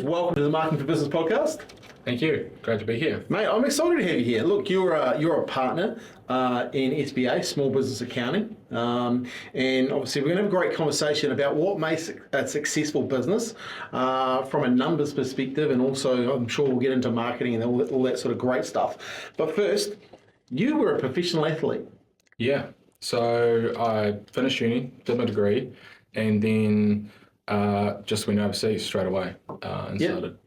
welcome to the Marketing for Business podcast. Thank you. Great to be here. Mate, I'm excited to have you here. Look, you're a partner in SBA Small Business Accounting, and obviously we're going to have a great conversation about what makes a successful business from a numbers perspective, and also I'm sure we'll get into marketing and all that sort of great stuff. But first, you were a professional athlete. Yeah. So I finished uni, did my degree, and then just went overseas straight away and started,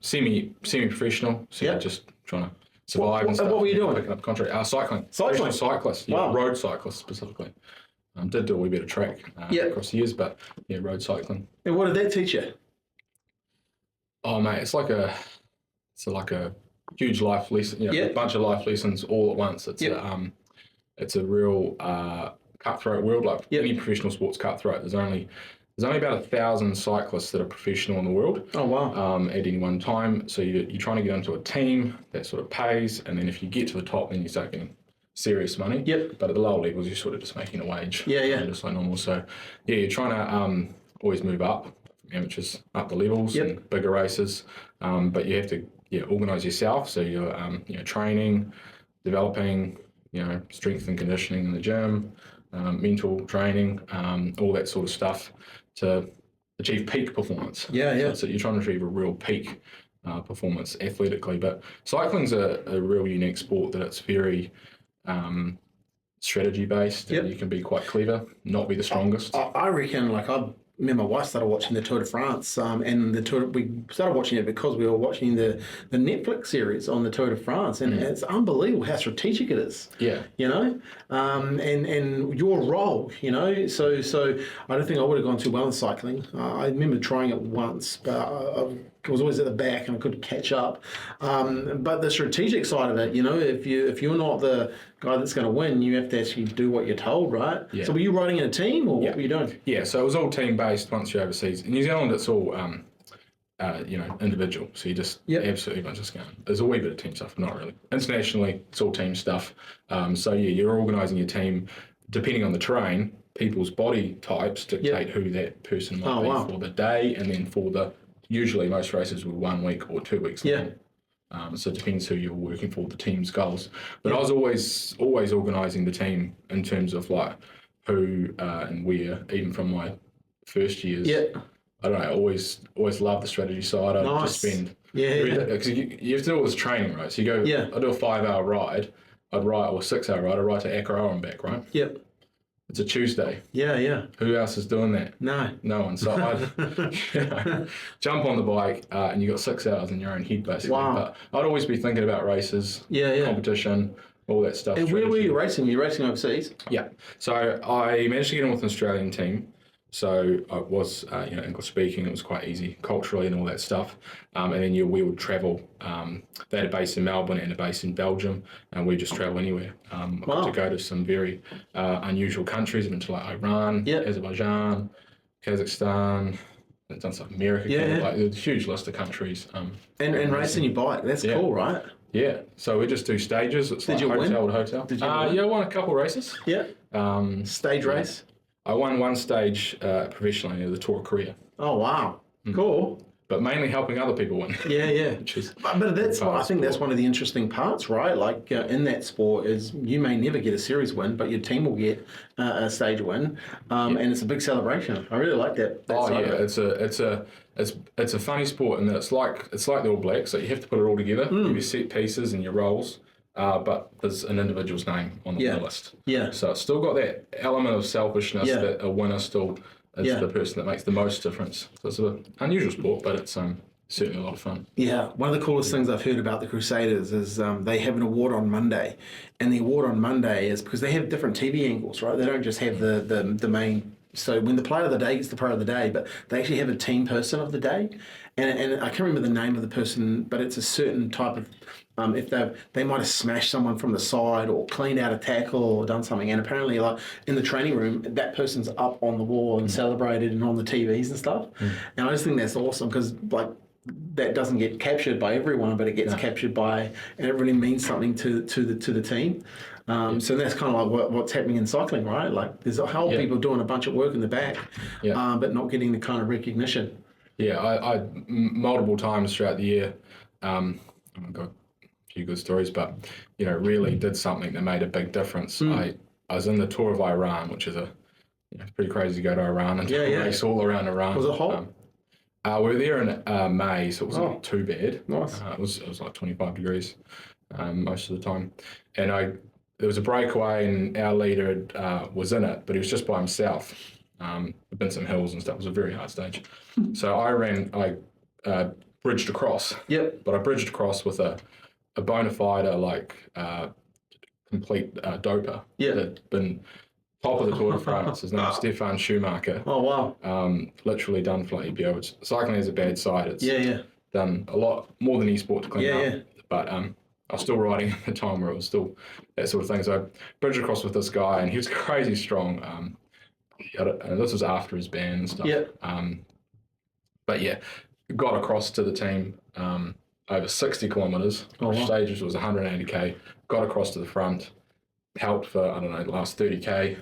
semi-professional, just trying to survive and stuff. What were you doing? Picking up contract. Cycling. Cycling? Cyclist. Wow. Yeah, road cyclist specifically. Did do a wee bit of track across the years, but yeah, road cycling. And what did that teach you? Oh, mate, it's like a huge life lesson, a bunch of life lessons all at once. It's a real cutthroat world. Like any professional sport's cutthroat. There's only about 1,000 cyclists that are professional in the world. Oh, wow. At any one time. So you're trying to get into a team that sort of pays, and then if you get to the top, then you start getting serious money. Yep. But at the lower levels, you're sort of just making a wage. Yeah. Just like normal. So yeah, you're trying to always move up, from amateurs up the levels and bigger races. But you have to organise yourself. So you're training, developing, strength and conditioning in the gym, mental training, all that sort of stuff to achieve peak performance. So you're trying to achieve a real peak performance athletically. But cycling's a real unique sport that it's very strategy based. And you can be quite clever, not be the strongest. I reckon, me and my wife started watching the Tour de France, and we started watching it because we were watching the Netflix series on the Tour de France, and it's unbelievable how strategic it is. And your role, so I don't think I would have gone too well in cycling. I remember trying it once, but I was always at the back and I couldn't catch up. But the strategic side of it, if you're not the guy that's going to win, you have to actually do what you're told, right? So were you riding in a team, or what were you doing? Yeah, so it was all team based once you're overseas. In New Zealand, it's all individual. So you just absolutely everyone's just going. There's a wee bit of team stuff, not really. Internationally, it's all team stuff. So you're organising your team depending on the terrain. People's body types dictate who that person might be for the day, and then for the usually most races were 1 week or 2 weeks long. So it depends who you're working for, the team's goals. But I was always organising the team in terms of who and where, even from my first years. I don't know, I always loved the strategy side. I'd just spend because you have to do all this training, right? So you go, I do a 5-hour ride, or 6-hour ride, I'd ride to Accra and back, right? It's a Tuesday. Who else is doing that? No one. So I'd jump on the bike and you got 6 hours in your own head, basically. But I'd always be thinking about races, competition, all that stuff. And where were you racing? Were you racing overseas? Yeah. So I managed to get in with an Australian team. So I was, English speaking. It was quite easy culturally and all that stuff. And then we would travel. They had a base in Melbourne and a base in Belgium, and we just travel anywhere. I got to go to some very unusual countries. I've been to Iran, Azerbaijan, Kazakhstan. I've done stuff in America. There's a huge list of countries. And racing your bike. That's cool, right? Yeah. So we just do stages. It's Did you hotel win? to hotel. Did you win? I won a couple of races. Stage race? I won one stage professionally, the Tour of Korea. Oh, wow. Cool. But mainly helping other people win. But that's I think that's one of the interesting parts, right? In that sport is you may never get a series win, but your team will get a stage win, and it's a big celebration. I really like that. It's a funny sport in that it's like the All Blacks. So you have to put it all together. You have your set pieces and your roles. But there's an individual's name on the list. So it's still got that element of selfishness that a winner still is the person that makes the most difference. So it's an unusual sport, but it's certainly a lot of fun. Yeah, one of the coolest things I've heard about the Crusaders is they have an award on Monday, and the award on Monday is because they have different TV angles, right? They don't just have the main. So when the player of the day gets the player of the day, but they actually have a team person of the day, and I can't remember the name of the person, but it's a certain type of. If they might have smashed someone from the side or cleaned out a tackle or done something, and apparently in the training room that person's up on the wall and celebrated and on the TVs and stuff. And I just think that's awesome because that doesn't get captured by everyone, but it gets captured by, and it really means something to the team. So that's kind of like what's happening in cycling, right? There's a whole people doing a bunch of work in the back, but not getting the kind of recognition. Yeah, I multiple times throughout the year, I've got a few good stories, but really did something that made a big difference. I was in the tour of Iran, which is it's pretty crazy to go to Iran and race all around Iran. Was it hot? We were there in May, so it wasn't too bad. Nice. It was like 25 degrees most of the time, and there was a breakaway, and our leader was in it, but he was just by himself. There'd been some hills and stuff. It was a very hard stage. So I bridged across. Yep. But I bridged across with a bona fide, complete doper. Yeah. That'd been top of the Tour de France. His name is Stefan Schumacher. Oh, wow. Literally done for like EPO. Cycling has a bad side. It's done a lot more than e-sport to clean up. Yeah. But I was still riding at the time where it was still that sort of thing. So I bridged across with this guy, and he was crazy strong. And this was after his ban and stuff. Yeah. But yeah, got across to the team over 60 kilometres, which stages was 180k. Got across to the front, helped for, I don't know, the last 30k,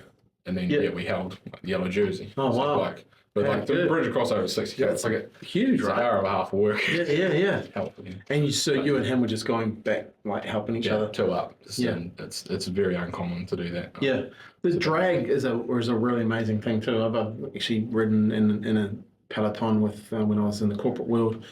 and then we held like, the yellow jersey. Oh, wow. But the bridge across over 60k, it's like a huge, right? An hour and a half of work. Yeah. Help. And you and him were just going back, like helping each other. Two up. And it's very uncommon to do that. Yeah. The drag is a really amazing thing too. I've actually ridden in a peloton with when I was in the corporate world.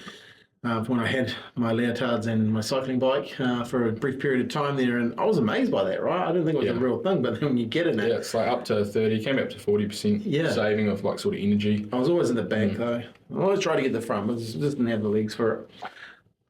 When I had my leotards and my cycling bike for a brief period of time there, and I was amazed by that, right? I didn't think it was a real thing, but then when you get in it... Yeah, it's like up to 30, came up to 40% saving of like sort of energy. I was always in the back though. I always tried to get the front, but just didn't have the legs for it.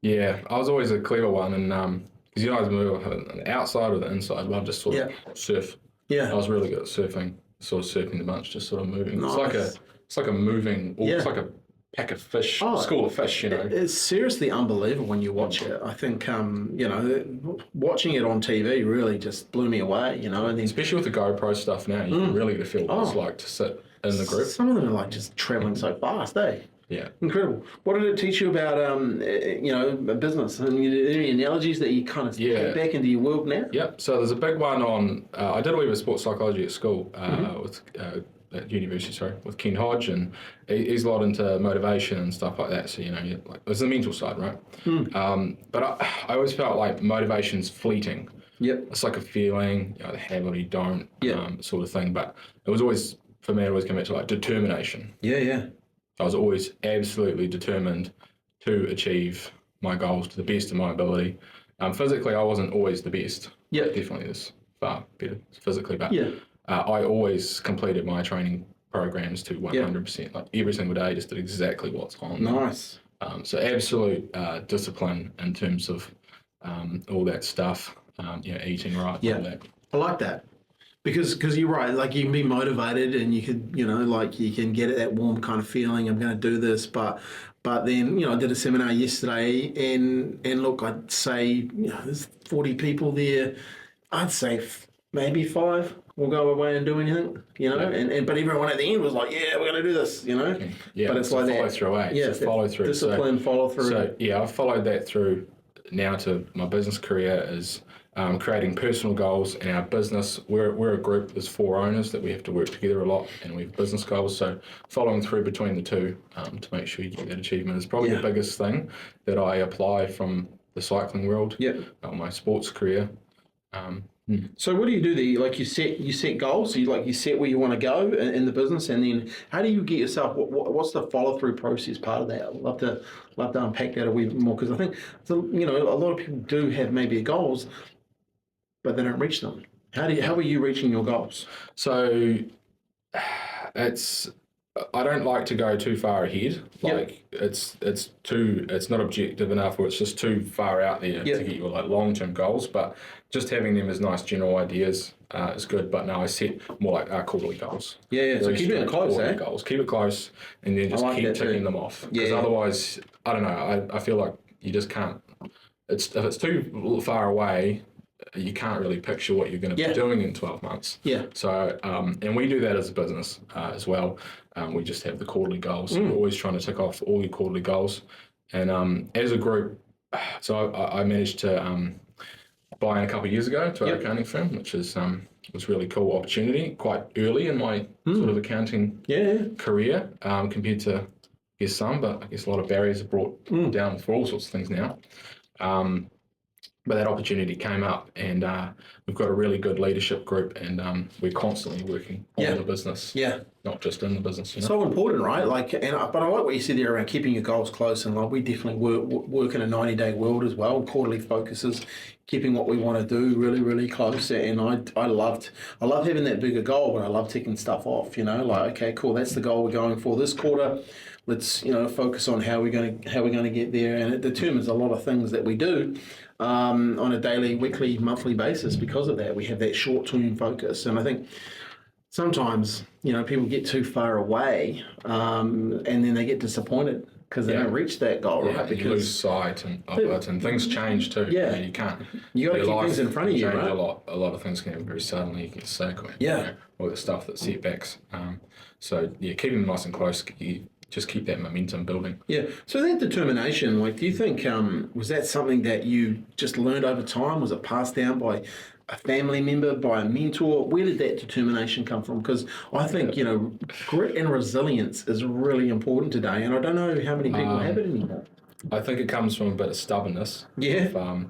Yeah, I was always a clever one, and because I was move on the outside or the inside, but I just sort of surf. Yeah. I was really good at surfing, sort of surfing the bunch, just sort of moving. Nice. It's like a moving, it's like a pack of fish, school of fish, It's seriously unbelievable when you watch it. I think, watching it on TV really just blew me away, and then... Especially with the GoPro stuff now, you can really get a feel what it's like to sit in the group. Some of them are like just traveling so fast, eh? Yeah. Incredible. What did it teach you about, business? And any analogies that you kind of take back into your world now? Yep. So there's a big one on, I did a wee bit of sports psychology at school at university, with Ken Hodge, and he's a lot into motivation and stuff like that. So, it's the mental side, right? But I always felt like motivation's fleeting. Yep. It's like a feeling, you have or you don't, sort of thing. But it was always, for me, it always came back to like determination. Yeah. I was always absolutely determined to achieve my goals to the best of my ability. Physically, I wasn't always the best. Yeah. Definitely was far better physically, but I always completed my training programs to 100%. Like every single day, just did exactly what's on. Nice. So absolute discipline in terms of all that stuff, eating right, all that. I like that. Because you're right, like you can be motivated and you could, you can get that warm kind of feeling, I'm going to do this, but then, I did a seminar yesterday and look, I'd say, there's 40 people there, I'd say maybe 5 will go away and do anything, but everyone at the end was like, yeah, we're going to do this, Yeah, but it's like follow through, eh? Yeah, follow through. Discipline, follow through. So, I've followed that through now to my business career is creating personal goals in our business. We're a group, there's 4 owners that we have to work together a lot, and we have business goals. So following through between the two to make sure you get that achievement is probably the biggest thing that I apply from the cycling world, my sports career. So what do you do there? Like you set goals. So you set where you want to go in the business, and then how do you get yourself? What's the follow through process part of that? I'd love to unpack that a wee bit more, because I think a lot of people do have maybe goals, but they don't reach them. How are you reaching your goals? So I don't like to go too far ahead. It's not objective enough, or it's just too far out there to get your long-term goals. But just having them as nice general ideas is good. But no, I set more like quarterly goals. Yeah. So keep it close, goals. Keep it close, and then just keep ticking them off. Because otherwise, I don't know. I feel like you just can't. If it's too far away, you can't really picture what you're going to be doing in 12 months. Yeah. So, and we do that as a business as well. We just have the quarterly goals. So we're always trying to tick off all your quarterly goals. And as a group, so I managed to buy in a couple of years ago to our accounting firm, which was really cool opportunity, quite early in my sort of accounting career compared to guess some, but I guess a lot of barriers are brought down for all sorts of things now. But that opportunity came up, and we've got a really good leadership group, and we're constantly working on the business, not just in the business. So important, right? But I like what you said there around keeping your goals close, and like we definitely work in a 90-day world as well. Quarterly focuses, keeping what we want to do really, really close. And I love having that bigger goal, but I love ticking stuff off. Like, okay, cool, that's the goal we're going for this quarter. Let's focus on how we're going to get there, and it determines a lot of things that we do on a daily, weekly, monthly basis. Because of that, we have that short-term focus, and I think sometimes people get too far away, and then they get disappointed because they don't reach that goal, right? Because you lose sight of it, and things change too. Yeah, you can't. You got to keep things in front of you, right? A lot of things can happen very suddenly. You get sick, or all the stuff that setbacks. So keeping them nice and close. You just keep that momentum building. Yeah. So that determination, like, do you think was that something that you just learned over time? Was it passed down by a family member, by a mentor? Where did that determination come from? Because I think grit and resilience is really important today, and I don't know how many people have it anymore. I think it comes from a bit of stubbornness. Yeah. Of,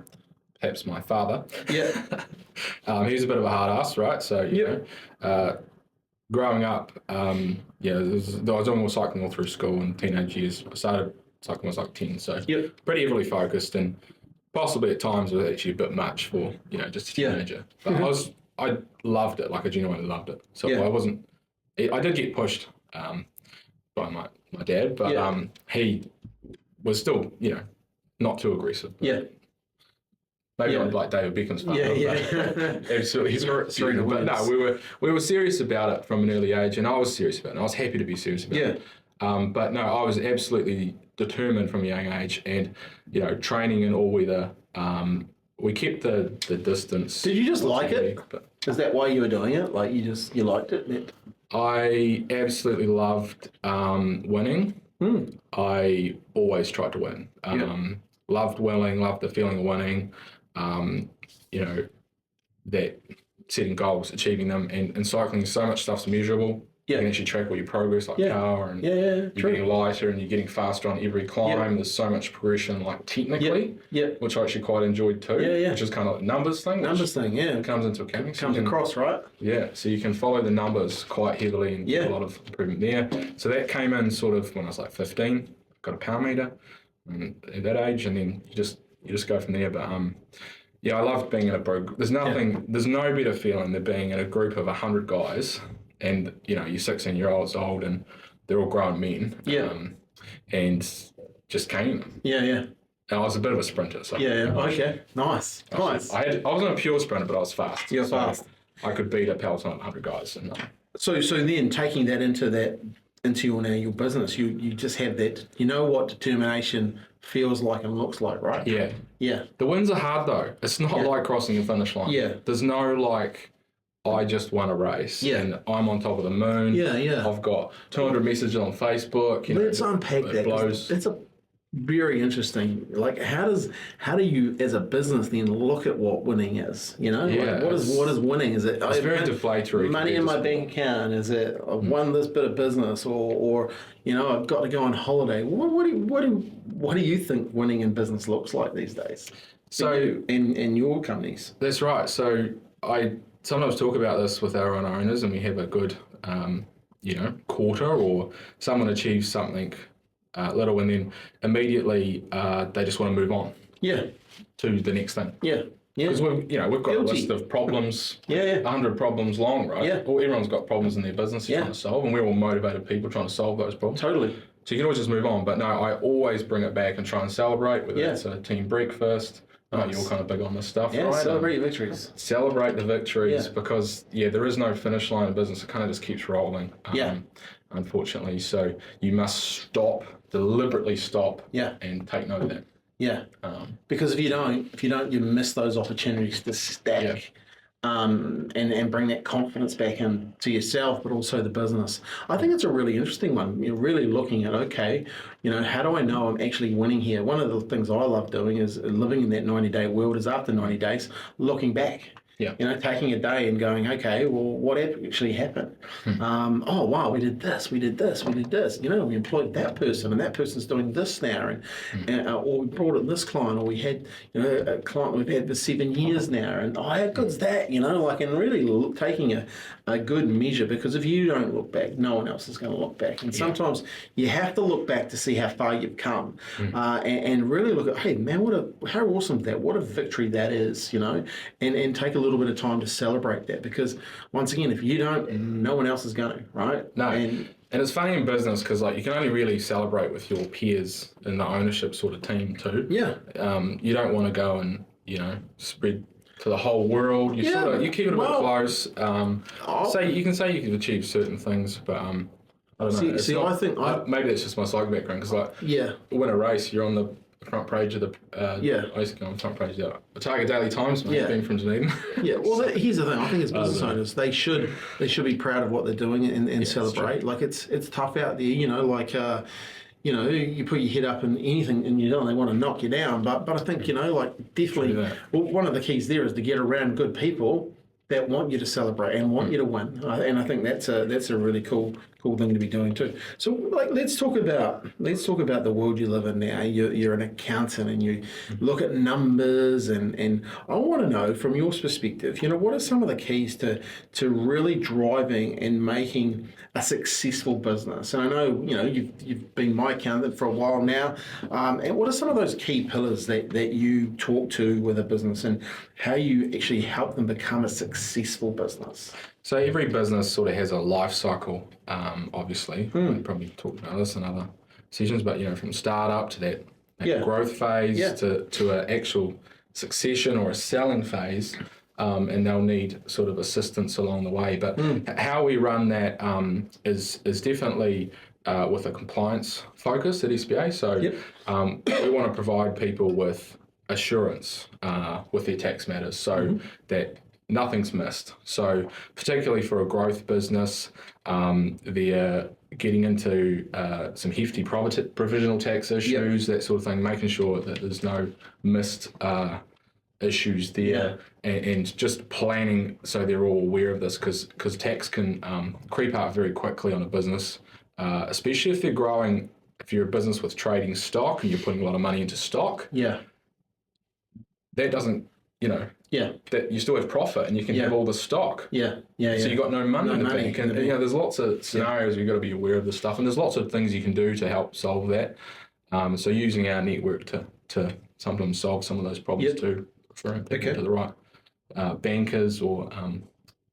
perhaps my father. Yeah. He's a bit of a hard ass, right? So you know. Growing up, I was doing more cycling all through school and teenage years. I started cycling when I was like 10, so pretty heavily focused, and possibly at times was actually a bit much for just a teenager. But I loved it, like I genuinely loved it. So I did get pushed by my dad, but he was still not too aggressive. Maybe not like David Beckham's father. Absolutely, he's serena. But no, we were serious about it from an early age, and I was serious about it. And I was happy to be serious about it. But no, I was absolutely determined from a young age, and training in all weather. We kept the distance. Did you just like it? Is that why you were doing it? Like you liked it? I absolutely loved winning. I always tried to win. Loved winning. Loved the feeling of winning. That setting goals, achieving them, and cycling, so much stuff's measurable. You can actually track all your progress, like power, and you're getting lighter and you're getting faster on every climb. There's so much progression, like technically, which I actually quite enjoyed too, which is kind of like numbers thing. It comes into accounting. It comes across, right? Yeah, so you can follow the numbers quite heavily and get a lot of improvement there. So that came in sort of when I was like 15, got a power meter at that age, and then you just go from there. But I loved being in a group. There's no better feeling than being in a group of 100 guys, and you're 16-year-olds old, and they're all grown men. And just caning them. And I was a bit of a sprinter. So okay. Nice. I wasn't a pure sprinter, but I was fast. You're fast. I could beat a peloton of 100 guys. And So then taking that into your business, you just have that, what determination feels like and looks like, right? Yeah. The wins are hard though. It's not like crossing the finish line. There's no like, I just won a race and I'm on top of the moon. I've got 200 messages on Facebook. Let's unpack that. It's a very interesting. Like, how do you as a business then look at what winning is? Like what is winning? Is it? It's very deflatorary. Money in my bank account? Is it I've won this bit of business, or I've got to go on holiday? What do you think winning in business looks like these days? So in your companies. That's right. So I sometimes talk about this with our own owners, and we have a good quarter, or someone achieves something little, and then immediately they just want to move on to the next thing. Because we've got a list of problems, 100 problems long, right? Well, everyone's got problems in their business they're trying to solve, and we're all motivated people trying to solve those problems. Totally. So you can always just move on, but no, I always bring it back and try and celebrate, whether it's a team breakfast. You're kind of big on this stuff, right? Celebrate victories. Celebrate the victories, because there is no finish line in business. It kind of just keeps rolling. Unfortunately, so you must deliberately stop, and take note of that. Because if you don't, you miss those opportunities to stack, and bring that confidence back into yourself, but also the business. I think it's a really interesting one. You're really looking at, how do I know I'm actually winning here? One of the things I love doing is living in that 90-day world is after 90 days, looking back Yeah. Taking a day and going, okay, well, what actually happened? Oh, wow, we did this. We we employed that person, and that person's doing this now, or we brought in this client, or we had a client we've had for 7 years now, and how good's that? And really taking a good measure, because if you don't look back, no one else is going to look back, and sometimes you have to look back to see how far you've come, and really look at, hey man, how awesome is that? What a victory that is, and take a little bit of time to celebrate that, because once again, if you don't, no one else is going to, right? No. And it's funny in business because you can only really celebrate with your peers in the ownership sort of team too. Yeah. You don't want to go and spread to the whole world. You keep it a bit close. You can say you can achieve certain things, but I don't know. I think maybe that's just my cycle background, because win a race, you're on the front page of the I used to go on the front page of the Target Daily Times, mate, being from Dunedin. Well, here's the thing. I think as business owners, they should be proud of what they're doing and celebrate. It's tough out there, you put your head up in anything and they want to knock you down. But I think, definitely, one of the keys there is to get around good people that want you to celebrate and want you to win. And I think that's a really cool thing to be doing too. So let's talk about the world you live in now. You're an accountant and you look at numbers, and I want to know from your perspective, what are some of the keys to really driving and making a successful business? And I know you've been my accountant for a while now, and what are some of those key pillars that you talk to with a business, and how you actually help them become a successful business? So every business sort of has a life cycle, obviously. We'll probably talk about this in other sessions, but from startup to that growth phase to an actual succession or a selling phase, and they'll need sort of assistance along the way. But how we run that is definitely with a compliance focus at SBA. So we want to provide people with assurance with their tax matters, so that nothing's missed. So particularly for a growth business, they're getting into some hefty provisional tax issues, that sort of thing, making sure that there's no missed issues there, and just planning so they're all aware of this, because tax can creep up very quickly on a business, especially if they're growing. If you're a business with trading stock and you're putting a lot of money into stock, that doesn't, that you still have profit and you can have all the stock. So you've got no money in the bank. And there's lots of scenarios you've got to be aware of this stuff. And there's lots of things you can do to help solve that. So using our network to sometimes solve some of those problems too, referring people to the right bankers or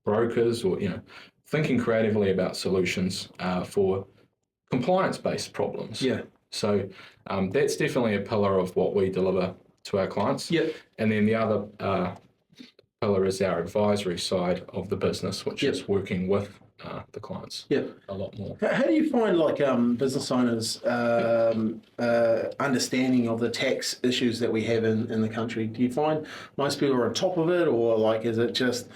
brokers, or, thinking creatively about solutions for compliance-based problems. So that's definitely a pillar of what we deliver to our clients. And then the other pillar is our advisory side of the business, which is working with the clients a lot more. How do you find business owners understanding of the tax issues that we have in the country? Do you find most people are on top of it, or is it just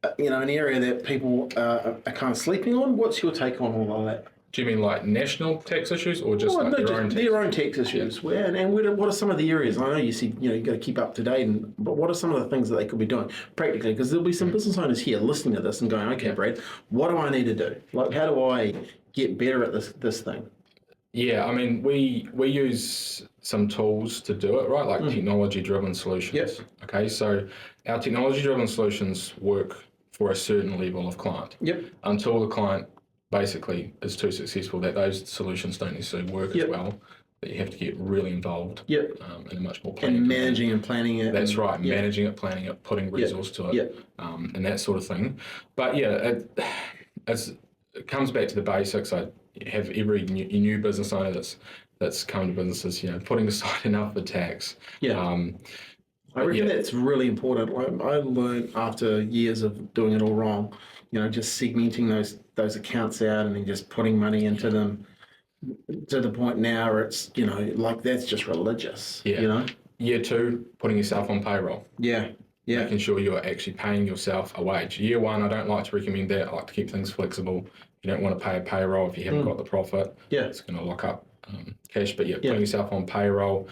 an area that people are kind of sleeping on? What's your take on all of that? Do you mean like national tax issues, or just their own tax issues? And what are some of the areas? I know you see, you've got to keep up to date, but what are some of the things that they could be doing practically? Because there'll be some business owners here listening to this and going, okay, Brad, what do I need to do? How do I get better at this thing? Yeah, I mean, we use some tools to do it, right? Like technology-driven solutions. Okay, so our technology-driven solutions work for a certain level of client. Until the client basically is too successful, that those solutions don't necessarily work as well, that you have to get really involved in a much more planning. And managing and planning it. That's right, managing it, planning it, putting resource to it, and that sort of thing. But it comes back to the basics. I have every new business owner that's come to businesses, putting aside enough for tax. I reckon that's really important. I learned after years of doing it all wrong, just segmenting those accounts out and then just putting money into them, to the point now where it's, that's just religious. Year 2, putting yourself on payroll. Making sure you're actually paying yourself a wage. Year 1, I don't like to recommend that. I like to keep things flexible. You don't want to pay a payroll if you haven't got the profit. It's going to lock up cash. But putting yourself on payroll,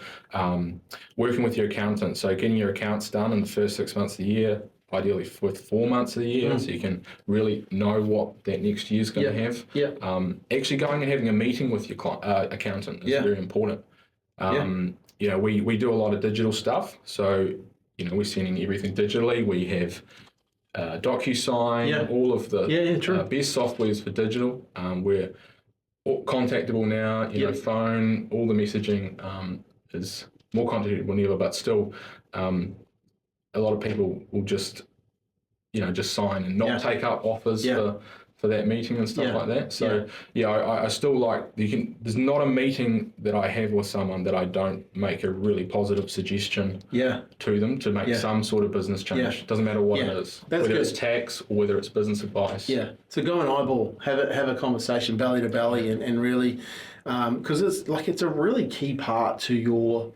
working with your accountant. So getting your accounts done in the first 6 months of the year, ideally with 4 months of the year, so you can really know what that next year's going to have. Actually going and having a meeting with your accountant is very important. You know, we do a lot of digital stuff, so you know, we're sending everything digitally. We have DocuSign, all of the best softwares for digital. We're contactable now, you know, phone, all the messaging is more contactable than ever, but still a lot of people will just, you know, just sign and not take up offers for that meeting and stuff like that. So I still like, there's not a meeting that I have with someone that I don't make a really positive suggestion to them to make some sort of business change. Doesn't matter what it is, whether it's tax or whether it's business advice. So go and eyeball, have a conversation belly to belly, and really, because it's a really key part to your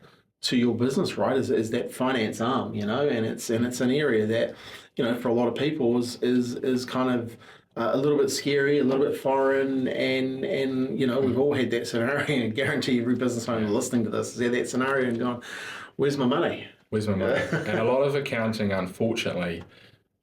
business, right? Is that finance arm, you know, and it's an area that, you know, for a lot of people is kind of a little bit scary, a little bit foreign, and you know, we've all had that scenario, and I guarantee every business owner listening to this has had that scenario and gone, where's my money? Where's my money? And a lot of accounting, unfortunately,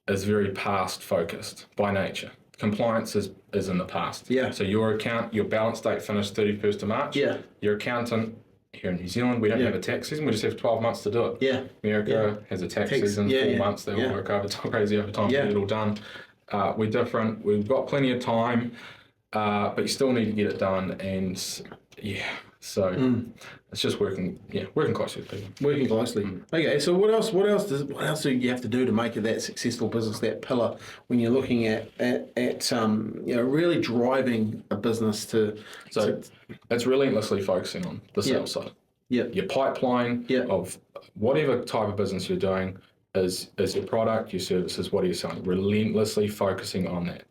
is very past focused by nature. Compliance is in the past. So your balance date finished 31st of March. Your accountant here in New Zealand, we don't have a tax season. We just have 12 months to do it. America has a tax season, 4 months. They all work crazy overtime to get it all done. We're different. We've got plenty of time, but you still need to get it done. And so it's just working closely with people. Working closely. Okay, so what else do you have to do to make it that successful business, that pillar, when you're looking at you know, really driving a business to? So it's relentlessly focusing on the sales side. Your pipeline of whatever type of business you're doing is your product, your services, what are you selling? Relentlessly focusing on that.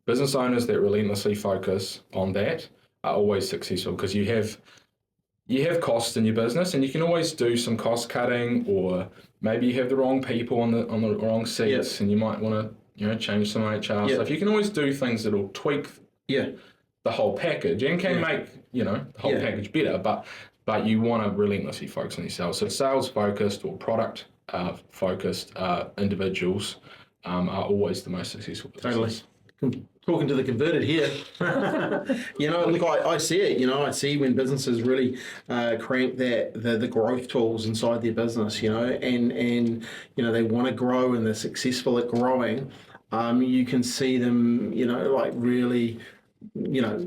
Business owners that relentlessly focus on that are always successful, because you have costs in your business, and you can always do some cost cutting, or maybe you have the wrong people on the wrong seats, and you might want to, you know, change some HR stuff. You can always do things that'll tweak the whole package and can make, you know, the whole package better, but you want to relentlessly focus on yourself. So sales focused or product focused individuals are always the most successful businesses. Totally. Talking to the converted here. You know, look, I see it. You know, I see when businesses really crank the growth tools inside their business, you know, and you know, they want to grow and they're successful at growing. You can see them, you know, like really, you know,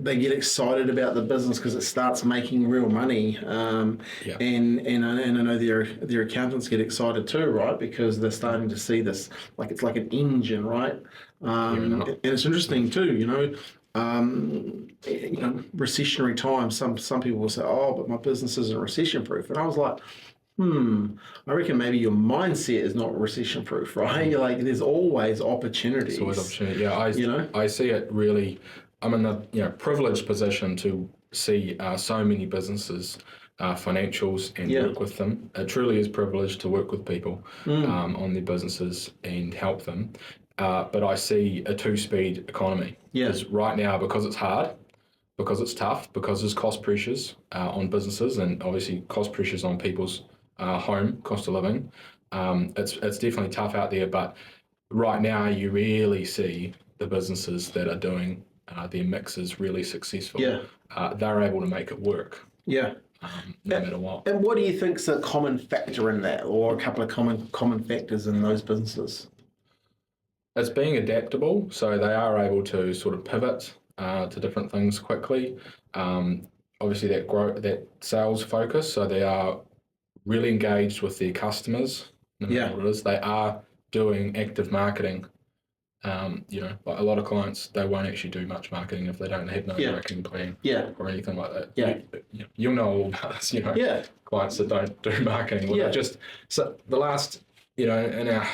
they get excited about the business because it starts making real money. And I know their accountants get excited too, right? Because they're starting to see this, like it's like an engine, right? And it's interesting too, you know, recessionary times. Some people will say, "Oh, but my business isn't recession proof," and I was like, I reckon maybe your mindset is not recession proof, right? You're like, there's always opportunities. There's always opportunity. I see it really. I'm in the privileged position to see so many businesses, financials, and work with them. It truly is privileged to work with people on their businesses and help them. But I see a two-speed economy. Because right now, because it's hard, because it's tough, because there's cost pressures on businesses, and obviously cost pressures on people's home cost of living. It's definitely tough out there, but right now you really see the businesses that are doing their mixes really successful. They're able to make it work. No matter what. And what do you think's a common factor in that, or a couple of common factors in those businesses? It's being adaptable, so they are able to sort of pivot to different things quickly. Obviously, that sales focus, so they are really engaged with their customers. No matter what it is, they are doing active marketing. You know, like a lot of clients, they won't actually do much marketing if they don't have no marketing plan or anything like that. You'll know all about this. You know, clients that don't do marketing. Well, so the last, you know, in our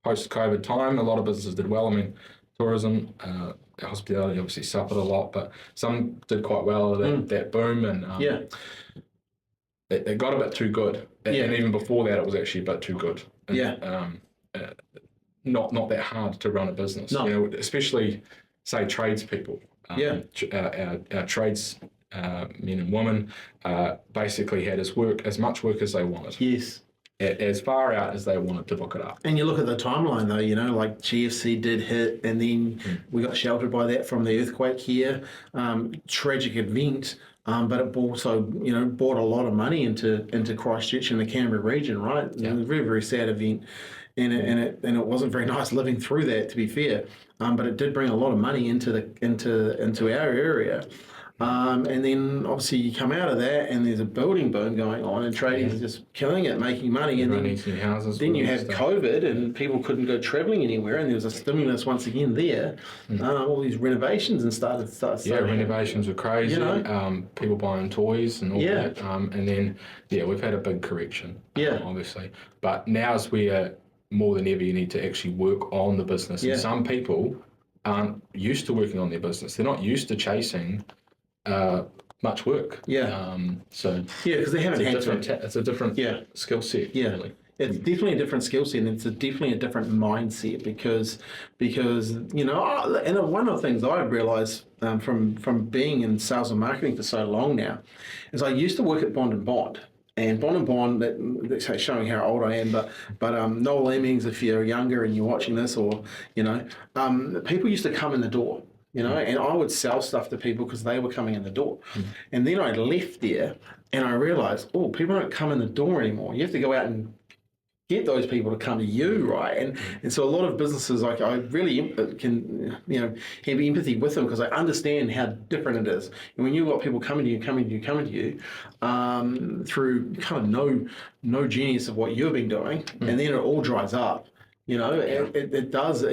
post-COVID time, a lot of businesses did well. I mean, tourism, hospitality obviously suffered a lot, but some did quite well at that boom, and it got a bit too good. And even before that, it was actually a bit too good. And, not that hard to run a business. You know, especially say tradespeople. Our trades men and women basically had as much work as they wanted. as far out as they wanted to book it up. And you look at the timeline though, like GFC did hit, and then we got sheltered by that from the earthquake here. Tragic event, but it also, brought a lot of money into Christchurch and the Canberra region, right? Yeah. It was a very, very sad event, and it wasn't very nice living through that, to be fair. But it did bring a lot of money into our area. And then obviously you come out of that and there's a building boom going on and trading is just killing it, making money. And then you have COVID and people couldn't go travelling anywhere, and there was a stimulus once again there. All these renovations and started. Yeah, renovations were crazy. People buying toys and all that. And then, we've had a big correction, obviously. But now is where more than ever you need to actually work on the business. And some people aren't used to working on their business. They're not used to chasing much work. Because they haven't had to. It's a different skill set. Really. It's definitely a different skill set, and it's definitely a different mindset because and one of the things I've realised from being in sales and marketing for so long now is I used to work at Bond and Bond. And Bond, that's showing how old I am, but Noel Lemmings, if you're younger and you're watching this, or people used to come in the door. And I would sell stuff to people because they were coming in the door. And then I left there and I realized, people don't come in the door anymore. You have to go out and get those people to come to you, right? And so a lot of businesses, I really can, have empathy with them because I understand how different it is. And when you've got people coming to you, through kind of no genius of what you've been doing, and then it all dries up. It does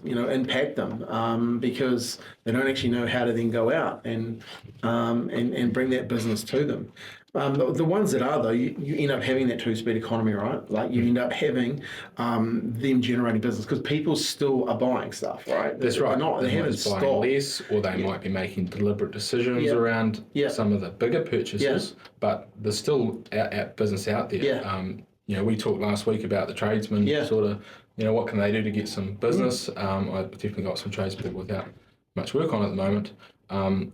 impact them because they don't actually know how to then go out and bring that business to them. The ones that are though, you end up having that two-speed economy, right? Like you end up having them generating business because people still are buying stuff, right? That's right. They haven't stopped. Less, or they might be making deliberate decisions around some of the bigger purchases, but there's still business out there. We talked last week about the tradesmen sort of. What can they do to get some business? I've definitely got some tradespeople without much work on at the moment. And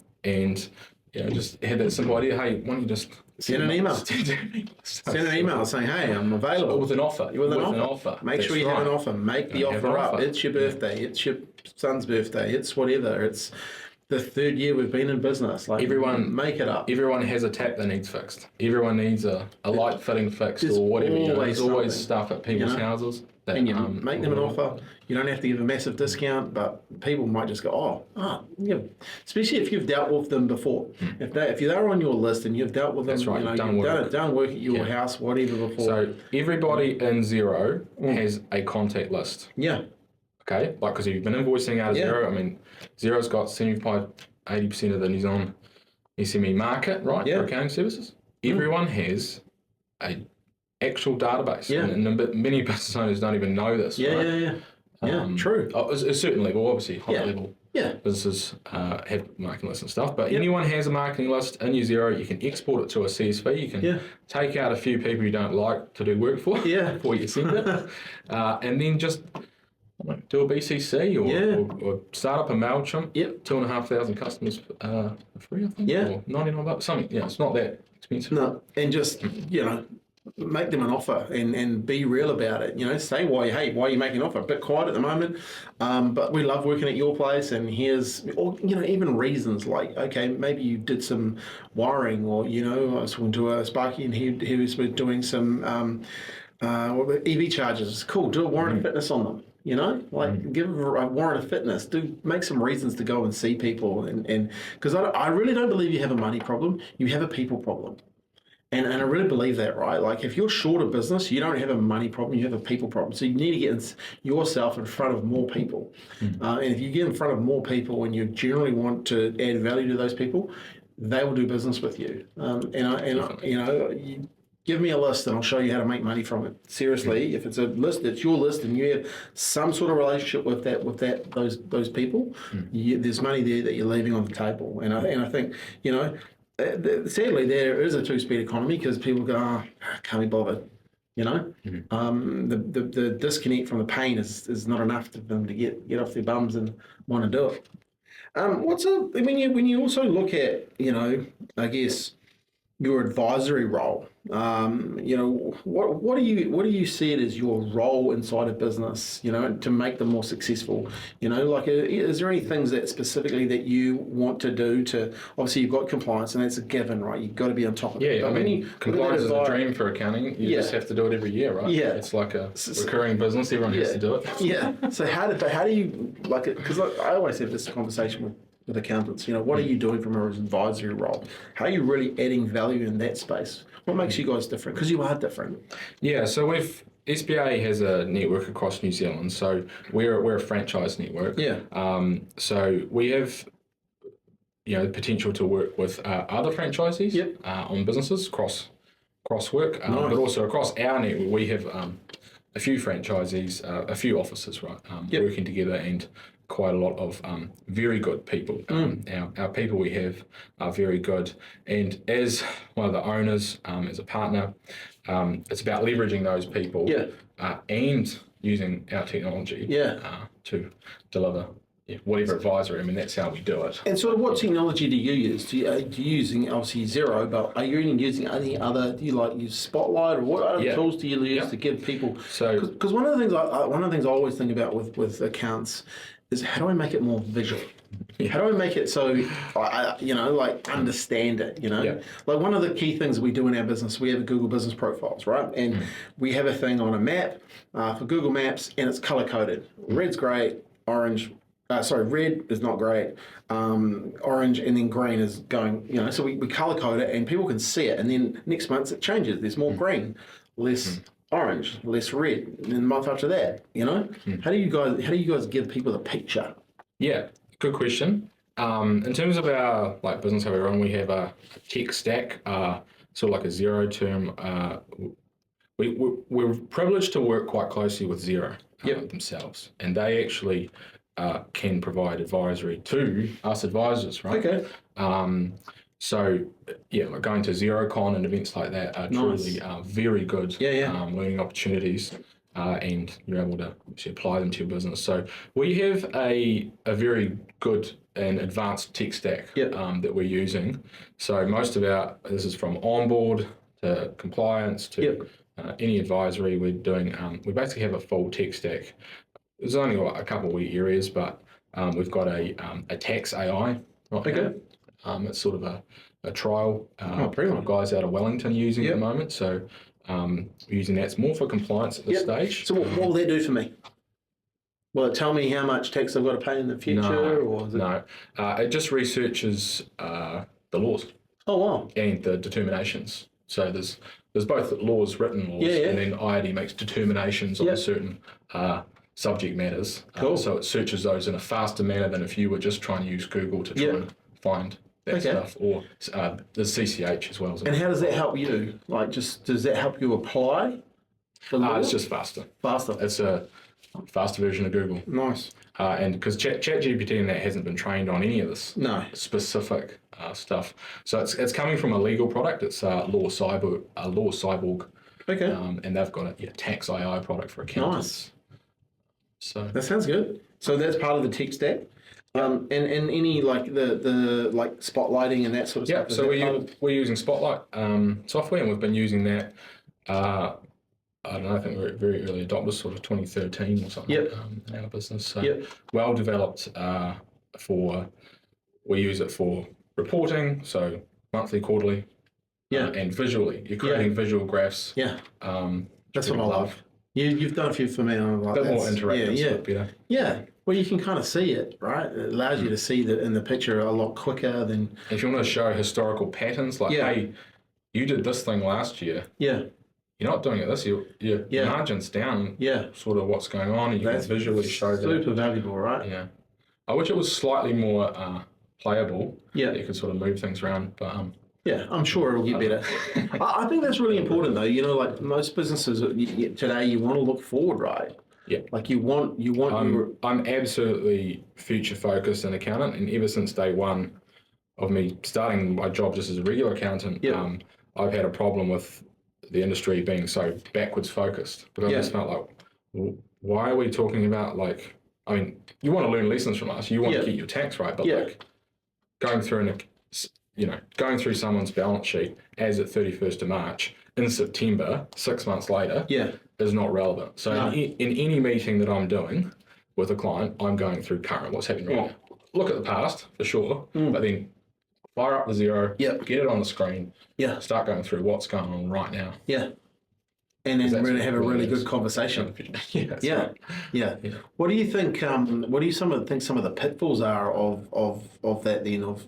just had that simple idea, hey, why don't you just send an email. Send an email saying, hey, I'm available. With an offer. With an offer. Make sure you have an offer. Make the offer up. It's your birthday. It's your son's birthday. It's whatever. It's the third year we've been in business. Like everyone, make it up. Everyone has a tap that needs fixed. Everyone needs a light fitting fixed or whatever. There's always stuff at people's houses. And you make them an offer. You don't have to give a massive discount, but people might just go, especially if you've dealt with them before. If they're on your list and you've dealt with them, that's right. You've done work at your house, whatever before. So everybody in Xero has a contact list. Yeah. Okay, because if you've been invoicing out of Xero, I mean, Xero's got 75-80% of the New Zealand SME market, right, for accounting services. Everyone has a actual database, and many business owners don't even know this. True. At a certain level, obviously, high level businesses have marketing lists and stuff, but anyone has a marketing list in your Xero. You can export it to a CSV. You can take out a few people you don't like to do work for before you send it, and then just do a BCC or start up a MailChimp. 2,500 customers for free, I think. Or $99, something. It's not that expensive. No, and just make them an offer and be real about it. Say why are you making an offer? A bit quiet at the moment, but we love working at your place, and here's even reasons like, okay, maybe you did some wiring, or I was talking to a Sparky and he was doing some EV chargers. It's cool. Do a warrant of fitness on them. Give a warrant of fitness. Make some reasons to go and see people, and because I really don't believe you have a money problem. You have a people problem. And I really believe that, right? Like if you're short of business, you don't have a money problem, you have a people problem. So you need to get yourself in front of more people. And if you get in front of more people and you generally want to add value to those people, they will do business with you. You give me a list and I'll show you how to make money from it. Seriously, if it's a list, it's your list, and you have some sort of relationship with those people, there's money there that you're leaving on the table. And I think, sadly, there is a two-speed economy because people go, can't be bothered. The disconnect from the pain is not enough for them to get off their bums and want to do it. When you also look at, I guess, your advisory role, what do you see it as your role inside a business, to make them more successful? Like, is there any things that specifically that you want to do to, obviously you've got compliance and that's a given, right? You've got to be on top of it. Yeah, But I mean, compliance is a dream for accounting. You just have to do it every year, right? Yeah. It's like a recurring business. Everyone has to do it. Yeah. So how do you, like it? Because I always have this conversation with accountants. What are you doing from an advisory role? How are you really adding value in that space? What makes you guys different? Because you are different. Yeah, so SBA has a network across New Zealand, so we're a franchise network. Yeah. So we have the potential to work with other franchisees on businesses cross work, but also across our network we have a few franchisees, a few offices, right, working together, and quite a lot of very good people. Our people we have are very good, and as one of the owners, as a partner, it's about leveraging those people and using our technology to deliver whatever advisory. I mean, that's how we do it. And sort of what technology do you use? Do you using obviously Xero, but are you even using any other? Do you use Spotlight, or what other tools do you use to give people? So, because one of the things I always think about with accounts is, how do I make it more visual? How do I make it so I understand it? Like, one of the key things we do in our business, we have a Google Business Profiles, right? And we have a thing on a map for Google Maps, and it's color coded. Red's great, orange. Red is not great, orange, and then green is going, so we color code it and people can see it. And then next month it changes. There's more green, less orange, less red. And then the month after that, how do you guys give people the picture? Yeah, good question. In terms of our business, how we run, we have a tech stack, sort of like a Xero term. We're privileged to work quite closely with Xero themselves, and they actually can provide advisory to us advisors, right? Okay. So like going to XeroCon and events like that are truly very good learning opportunities, and you're able to actually apply them to your business. So we have a very good and advanced tech stack that we're using. So most of this is from onboard to compliance to any advisory we're doing. We basically have a full tech stack. There's only a couple of wee areas, but we've got a tax AI right now. It's sort of a trial. Guys out of Wellington using at the moment. So we're using that. It's more for compliance at this stage. So what will that do for me? Will it tell me how much tax I've got to pay in the future? No. It just researches the laws. Oh, wow. And the determinations. So there's both written laws, and then IID makes determinations on certain subject matters. Cool. So it searches those in a faster manner than if you were just trying to use Google to try and find that stuff, or there's CCH as well. And how does that help you? Does that help you apply the law? It's just faster. Faster. It's a faster version of Google. Nice. And because ChatGPT and that hasn't been trained on any of this specific stuff. So it's coming from a legal product. It's Law Cyborg. Okay. And they've got a tax AI product for accountants. Nice. So that sounds good. So that's part of the tech stack. And any the spotlighting and that sort of stuff. Yeah. So we're using Spotlight software, and we've been using that. I don't know. I think we're very early adopters, sort of 2013 or something. In our business. So well developed we use it for reporting, so monthly, quarterly, and visually. You're creating visual graphs. Yeah. That's what I love. You've done a few for me. A bit more interactive stuff, Yeah. Well, you can kind of see it, right? It allows you to see that in the picture a lot quicker than... If you want to show historical patterns, hey, you did this thing last year. Yeah. You're not doing it this year. Your margin's down. Yeah. Sort of what's going on, and you can visually show that. Super valuable, right? Yeah. I wish it was slightly more playable. Yeah. You could sort of move things around, but... Yeah, I'm sure it'll get better. I think that's really important, though. Like most businesses today, you want to look forward, right? Yeah. Like you want. I'm absolutely future focused and accountant, and ever since day one of me starting my job just as a regular accountant, I've had a problem with the industry being so backwards focused. But I just felt like, why are we talking about you want to learn lessons from us, you want to get your tax right, but going through going through someone's balance sheet as at 31st of March in September, 6 months later, is not relevant. So in any meeting that I'm doing with a client, I'm going through current, what's happening right now. Look at the past for sure, but then fire up the zero, get it on the screen, start going through what's going on right now. And then really have a really good conversation. What do you think? What do you some of the pitfalls are of that then of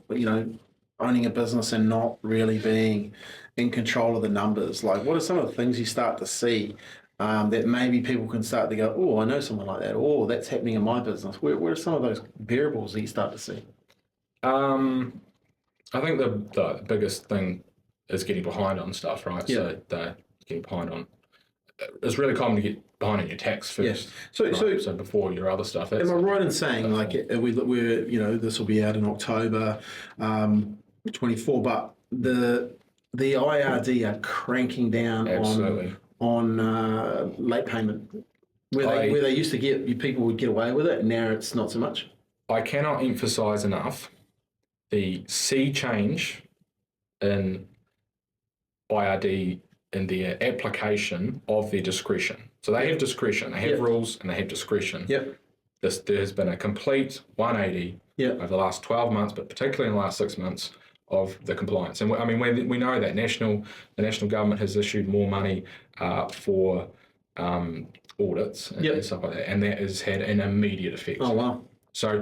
owning a business and not really being in control of the numbers? Like, what are some of the things you start to see that maybe people can start to go, oh, I know someone like that, or that's happening in my business? Where are some of those variables that you start to see? I think the biggest thing is getting behind on stuff, right? So they're getting behind on. It's really common to get behind on your tax first. So before your other stuff. Am I right in saying we're this will be out in October 24, but the IRD are cranking down on late payment. Where they used to people would get away with it, and now it's not so much. I cannot emphasise enough the sea change in IRD in their application of their discretion. So they have discretion, they have rules, and they have discretion. There has been a complete 180 over the last 12 months, but particularly in the last 6 months of the compliance. And I mean, we know that the national government has issued more money for audits and stuff like that, and that has had an immediate effect. Oh, wow. So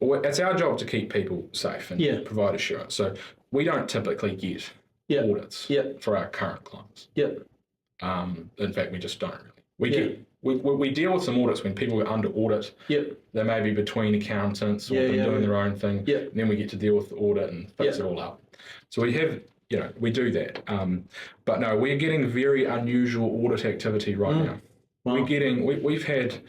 it's our job to keep people safe and provide assurance. So we don't typically get audits for our current clients. In fact, we just don't really. We deal with some audits when people are under audit. They may be between accountants or doing their own thing. And then we get to deal with the audit and fix it all up. So we have, we do that. But no, we're getting very unusual audit activity right now. Wow. We've had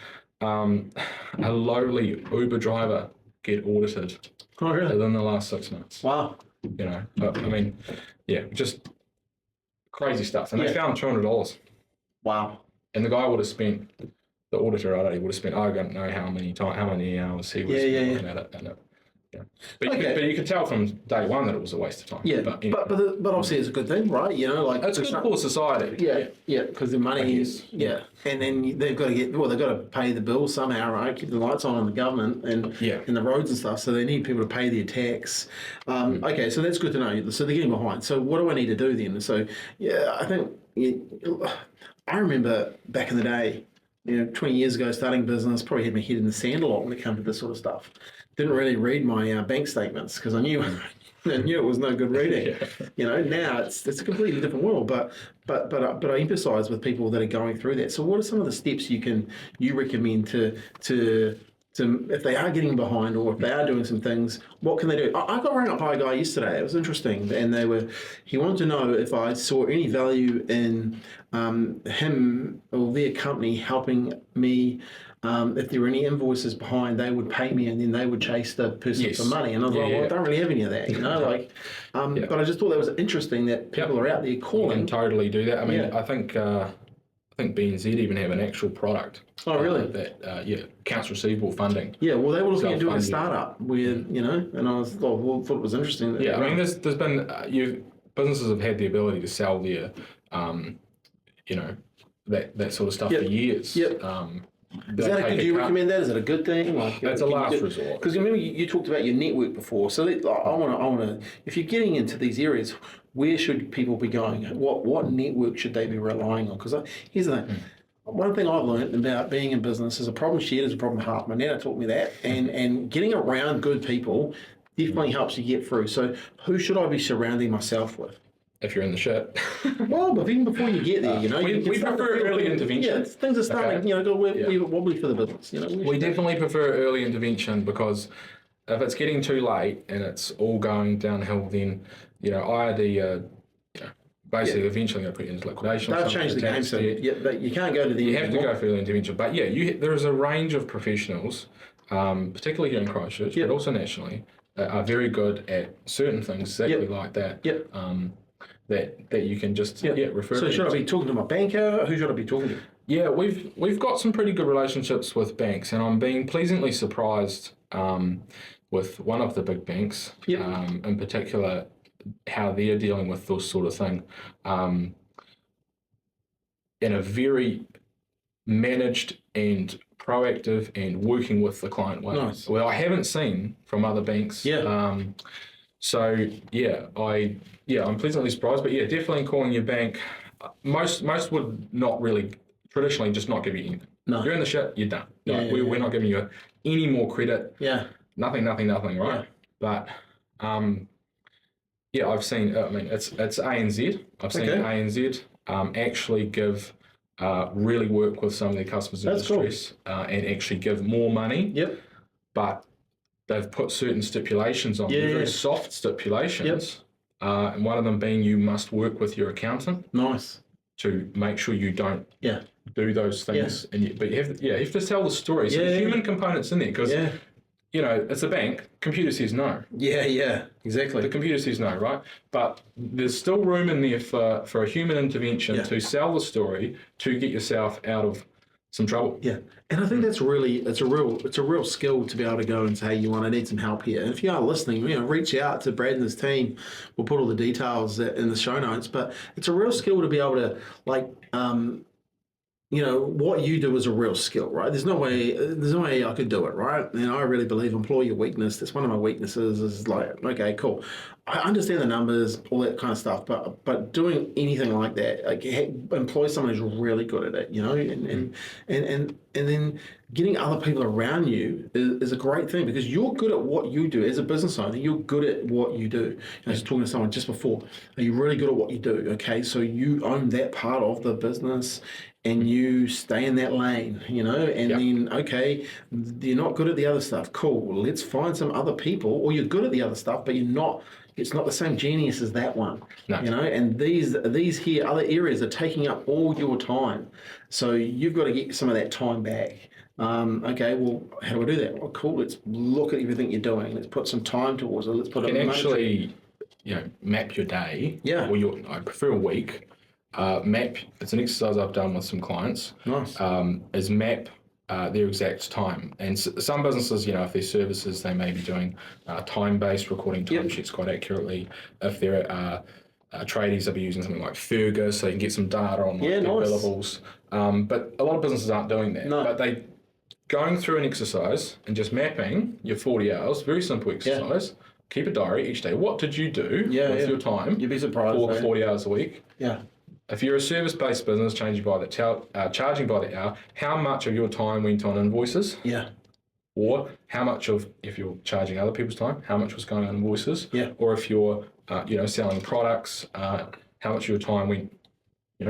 a lowly Uber driver get audited within the last 6 months. Wow. But, I mean, just crazy stuff. And they found $200. Wow. And the guy would have spent, the auditor, I would have spent, I don't know how many hours he was looking at it. But you could tell from day one that it was a waste of time. But obviously it's a good thing, right? It's good for society. Because the money is and then they've got to pay the bills somehow, right? Keep the lights on in the government and the roads and stuff. So they need people to pay their tax. Okay, so that's good to know. So they're getting behind. So what do I need to do then? So I think I remember back in the day, 20 years ago, starting business, probably had my head in the sand a lot when it came to this sort of stuff. Didn't really read my bank statements because I knew it was no good reading. Now it's a completely different world. But I empathise with people that are going through that. So what are some of the steps you recommend to if they are getting behind or if they are doing some things, what can they do? I got rang up by a guy yesterday. It was interesting, and he wanted to know if I saw any value in him or their company helping me. If there were any invoices behind, they would pay me and then they would chase the person for money. And I was like, well, I don't really have any of that, But I just thought that was interesting that people are out there calling. You can totally do that. I mean, I think BNZ even have an actual product. Oh, really? Accounts receivable funding. Yeah, well, they were looking at doing a startup and I thought it was interesting. I mean, there's been, businesses have had the ability to sell their, that sort of stuff for years. Do you recommend that? Is it a good thing? It's a last resort. Because remember you talked about your network before. So I want to. If you're getting into these areas, where should people be going? What network should they be relying on? Because here's the thing. One thing I've learned about being in business is a problem shared is a problem half. My nana taught me that, and getting around good people definitely helps you get through. So who should I be surrounding myself with? If you're in the shit. Well, but even before you get there, we prefer early intervention. Yeah, things are starting, wobbly for the business. We definitely prefer early intervention because if it's getting too late and it's all going downhill, then IRD basically eventually going to put you into liquidation. They've changed the game, so but you can't go to the. You have to go for early intervention, but there is a range of professionals, particularly here in Christchurch, but also nationally, are very good at certain things exactly like that. That you can just refer to. So should I be talking to my banker? Who should I be talking to? Yeah, we've got some pretty good relationships with banks, and I'm being pleasantly surprised with one of the big banks in particular. how they're dealing with this sort of thing in a very managed and proactive and working with the client way. Nice. Well, I haven't seen from other banks. Yeah. So yeah, I'm pleasantly surprised. But yeah, definitely calling your bank. Most would not really traditionally just not give you anything. No. You're in the shit, you're done. Yeah, Like, we're not giving you any more credit. Yeah. Nothing, right? Yeah. But yeah, I've seen. I mean, it's ANZ. I've seen ANZ actually give. Really work with some of their customers in distress and actually give more money. Yep. But they've put certain stipulations on, very soft stipulations. Yep. And one of them being you must work with your accountant. Nice. To make sure you don't do those things. Yeah. And but you have to tell the story. So the human component's in there because it's a bank. Computer says no. Yeah, exactly. The computer says no, right? But there's still room in there for a human intervention to sell the story to get yourself out of some trouble. Yeah, and I think that's really it's a real skill to be able to go and say, I need some help here. And if you are listening, reach out to Brad and his team. We'll put all the details in the show notes. But it's a real skill to be able to what you do is a real skill, right? There's no way I could do it, right? And I really believe employer weakness. That's one of my weaknesses. Is like, okay, cool. I understand the numbers, all that kind of stuff, but doing anything like that, like employ someone who's really good at it, and then getting other people around you is a great thing because you're good at what you do as a business owner. You're good at what you do. I was talking to someone just before. Are you really good at what you do? Okay, so you own that part of the business. And you stay in that lane, and then, okay, you're not good at the other stuff. Cool, let's find some other people, or you're good at the other stuff, but it's not the same genius as that one, no. And these here other areas are taking up all your time. So you've got to get some of that time back. Okay, well, how do I do that? Well, cool, let's look at everything you're doing. Let's put some time towards it. Let's put you can actually, map your day. Yeah. Or I prefer a week. Map, it's an exercise I've done with some clients. Nice. Is map their exact time. And some businesses, if they're services, they may be doing time-based recording timesheets quite accurately. If they're tradies, they'll be using something like Fergus, so you can get some data on their billables. But a lot of businesses aren't doing that. No. But they going through an exercise and just mapping your 40 hours, very simple exercise. Yeah. Keep a diary each day. What did you do with your time? You'd be surprised. For 40 hours a week. Yeah. If you're a service-based business charging by the hour, how much of your time went on invoices? Yeah. Or how much if you're charging other people's time, how much was going on invoices? Yeah. Or if you're, selling products, how much of your time went,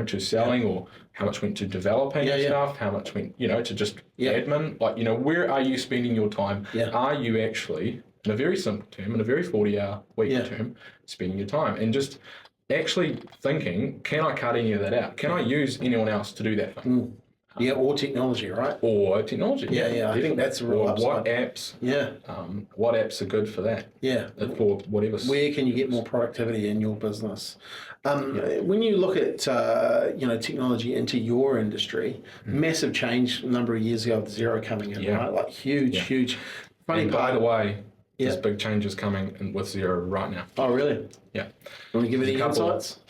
to selling, or how much went to developing stuff, how much went, to just admin? Like, where are you spending your time? Yeah. Are you actually, in a very simple term, in a very 40-hour week term, spending your time? And just actually thinking, can I cut any of that out? Can I use anyone else to do that thing? Yeah, or technology, right? Or technology. Yeah. I think that's a real upside. What apps? Yeah. What apps are good for that? Yeah. For whatever. Where can you get more productivity in your business? When you look at technology into your industry, massive change a number of years ago with Xero coming in, right? Like huge. Funny part. By the way, there's big changes coming in with Xero right now. Oh, really? Yeah. You want to give any insights?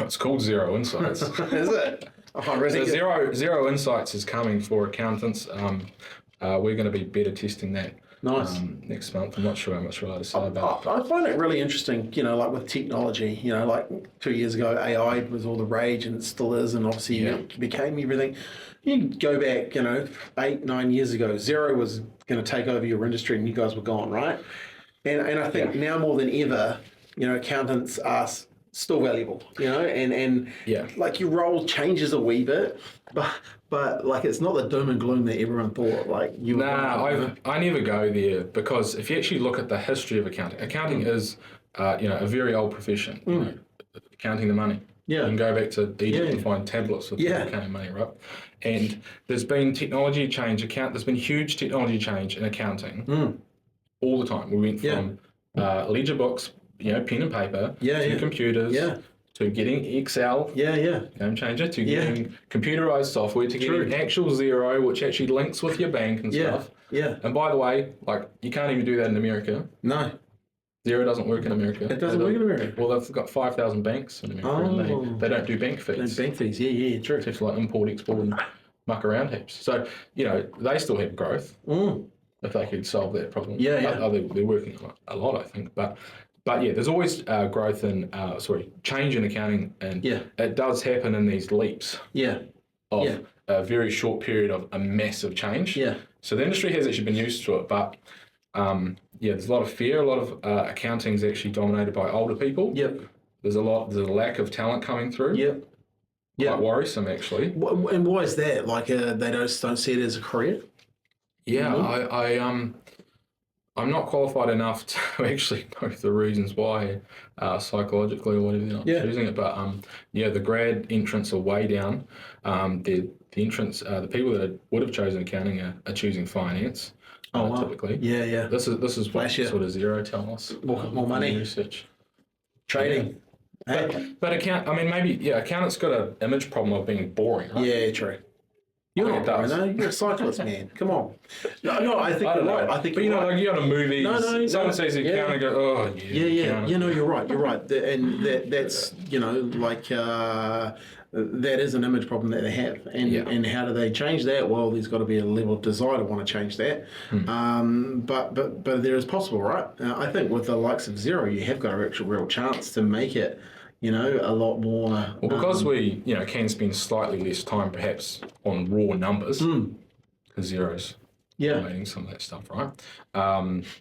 It's called Xero Insights. Is it? Oh, really? So Xero Insights is coming for accountants. We're going to be beta testing that next month. I'm not sure how much we're allowed to say about it. I find it really interesting, like with technology, like 2 years ago, AI was all the rage and it still is, and obviously it became everything. You can go back, 8-9 years ago, Xero was going to take over your industry and you guys were gone, right? And I think now more than ever, accountants are still valuable, and like your role changes a wee bit, but like it's not the doom and gloom that everyone thought. Like I never go there, because if you actually look at the history of accounting is a very old profession. Counting the money. Yeah. You can go back to Egypt and find tablets with counting money, right? And there's been technology change. There's been huge technology change in accounting all the time. We went from ledger books, pen and paper, to computers, to getting Excel, game changer, to getting computerized software, to getting actual Xero, which actually links with your bank and stuff. Yeah. And by the way, like, you can't even do that in America. No. Xero doesn't work in America. It doesn't work in America. Well, they've got 5,000 banks in America, and they don't do bank fees. No bank fees, yeah, true. It's like import, export, and muck around heaps. So, they still have growth if they could solve that problem. Yeah. They're working on it a lot, I think. But yeah, there's always growth in, change in accounting, and it does happen in these leaps of a very short period of a massive change. Yeah. So the industry has actually been used to it, but there's a lot of fear. A lot of accounting is actually dominated by older people. Yep. There's a lack of talent coming through. Yep. Quite worrisome, actually. And why is that? Like they don't see it as a career? Yeah, I'm not qualified enough to actually know the reasons why, psychologically or whatever they're not choosing it. But the grad entrants are way down. The entrants, the people that would have chosen accounting are choosing finance. Typically. Yeah. This is what sort of Xero telling us. More money. Research. Trading. Yeah. But accountants got an image problem of being boring, right? Yeah, true. You're not boring, no. You're a cyclist, man. Come on. No, I think you're right. I think but right. You go to movies. Someone says the accountant, and go, oh, yeah. You're right. And that's that is an image problem that they have. And how do they change that? Well, there's got to be a level of desire to want to change that. But there is possible, right? I think with the likes of Xero, you have got a real chance to make it, a lot more. Well, because we, can spend slightly less time perhaps on raw numbers, because Xero's automating some of that stuff, right?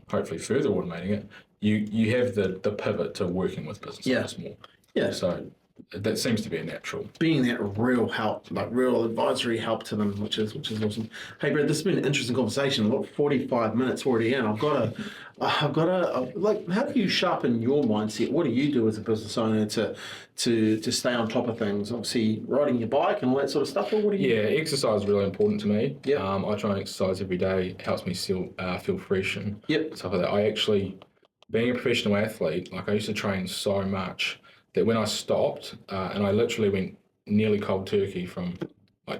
Hopefully further automating it. You have the pivot to working with business owners more. Yeah. So that seems to be a natural. Being that real help, like real advisory help to them, which is awesome. Hey, Brad, this has been an interesting conversation. Look, 45 minutes already in. I've got to how do you sharpen your mindset? What do you do as a business owner to stay on top of things? Obviously, riding your bike and all that sort of stuff. Or what do you? Yeah, exercise is really important to me. Yep. I try and exercise every day. It helps me feel fresh and stuff like that. I actually, being a professional athlete, I used to train so much that when I stopped and I literally went nearly cold turkey from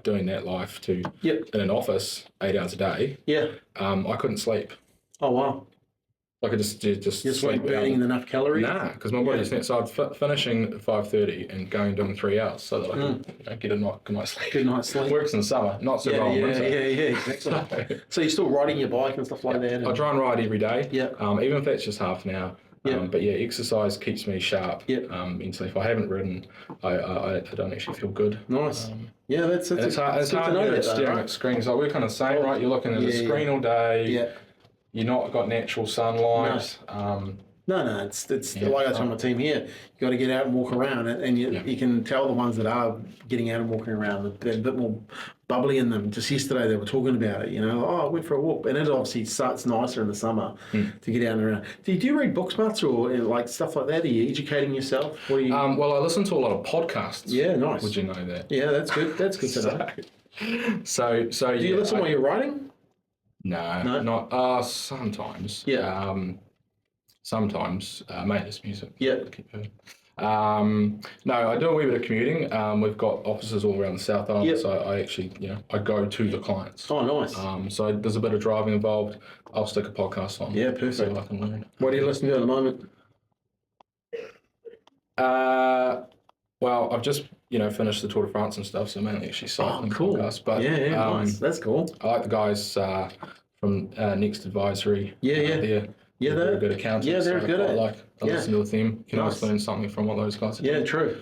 doing that life to in an office 8 hours a day. Yeah. I couldn't sleep. Oh wow. I could just You're sleep burning enough calories? Nah, because my body just so I'd finishing at 5:30 and going doing 3 hours so that I could get a good night's sleep. Good night's sleep. Works in summer, not so well in winter. Yeah, exactly. So you're still riding your bike and stuff like that? I try and ride every day. Yeah. Even if that's just half an hour. But exercise keeps me sharp. Mentally, if I haven't ridden, I don't actually feel good. Nice. That's it's hard to know staring at screens. We're kind of saying, right? You're looking at a screen all day. Yeah. You're not got natural sunlight. No. It's like I tell my team here. You got to get out and walk around, and you can tell the ones that are getting out and walking around. They're a bit more bubbly in them. Just yesterday they were talking about it. I went for a walk, and it obviously starts nicer in the summer to get out and around. Do you read books much or stuff like that? Are you educating yourself? What do you? Well, I listen to a lot of podcasts. Yeah, nice. Would you know that? Yeah, that's good. That's good to know. So do you listen while you're writing? No, not sometimes. Yeah. Sometimes maintenance music. Yeah. No, I do a wee bit of commuting. We've got offices all around the South Island, so I actually, I go to the clients. Oh, nice. So there's a bit of driving involved. I'll stick a podcast on. Yeah, perfect. So I can learn. What are you listening to at the moment? Well, I've just finished the Tour de France and stuff, so mainly actually cycling podcasts. But nice. That's cool. I like the guys from Next Advisory. They're very good accountants. Yeah, they're good at it. I listen to them. You can always learn something from what those guys are doing. Yeah, true.